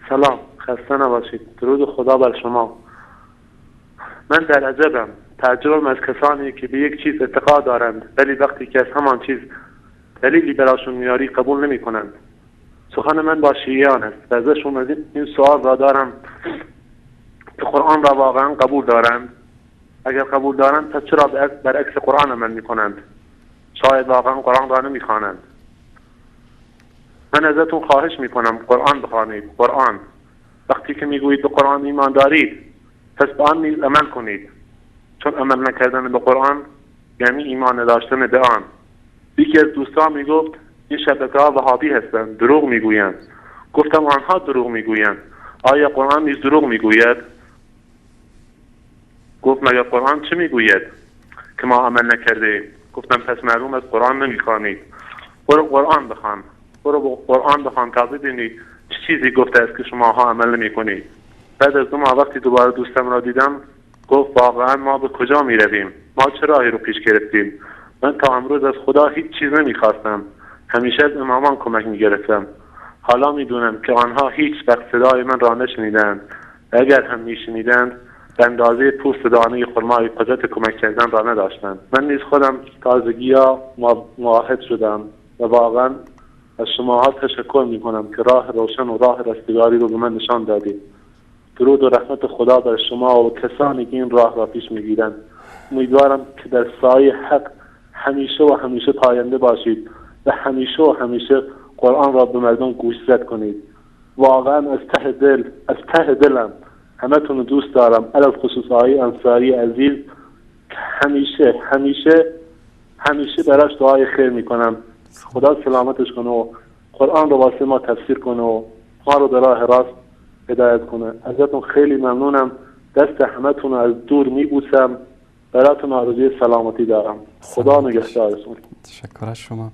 سلام، خسته نباشید. درود خدا بر شما. من در عجبم، تعجبم از کسانی که به یک چیز اعتقاد دارند ولی وقتی که از همان چیز دلیلی براشون میاری قبول نمی کنند. سخن من با شیعیان است و ازشون این سوال را دارم که قرآن را واقعا قبول دارند؟ اگر قبول دارند پس چرا برعکس قرآن عمل می کنند؟ شاید واقعا قرآن را نمی خوانند. من ازتون خواهش می کنم قرآن بخوانید. قرآن وقتی که میگویید به قرآن ایمان دارید پس به آن نیز عمل کنید، چون عمل نکردن به قرآن یعنی ایمان داشتن به آن. یکی از دوستان میگفت این شبکه‌ها وهابی هستند، دروغ میگویند. گفتم آنها دروغ میگویند، آیا قرآن نیز دروغ میگوید؟ گفت مگر قرآن چه میگوید که ما عمل نکرده؟ گفتم پس معلوم است قرآن نمیخوانید. برو قرآن بخوان، برو قرآن بخوان تا ببینید چه چیزی گفته است که شماها عمل نمیکنید. بعد از 2 ماه وقتی دوباره دوستم را دیدم گفت واقعا ما به کجا می رویم؟ ما چه راهی رو پیش گرفتیم؟ من تا امروز از خدا هیچ چیز نمیخواستم، همیشه از امامان کمک میگرفتم. حالا میدونم که آنها هیچ وقت صدای من را نشنیدند و اگر هم میشنیدند به اندازه پوست دانه خرمای قدرت کمک کردن را نداشتند. من نیز خودم تازگی‌ها موحد شدم و واقعا از شماها تشکر میکنم که راه روشن و راه رستگاری رو به من نشان دادید. درود و رحمت خدا بر شما و کسانی که این راه را پیش میگیرند. امیدوارم که در سایه حق همیشه و همیشه پاینده باشید و همیشه قرآن را به مردم گوشزد کنید. واقعا از ته دلم همتون دوست دارم، علاوه خصوص آقای انصاری عزیز که همیشه براش دعای خیر میکنم. خدا سلامتش کنه و قرآن رو واسه ما تفسیر کنه و ما رو به راه راست هدایت کنه. ازتون خیلی ممنونم. دست همتون رو از دور میبوسم. براتون آرزوی سلامتی دارم. خدا نگهدارتون. تشکر از شما.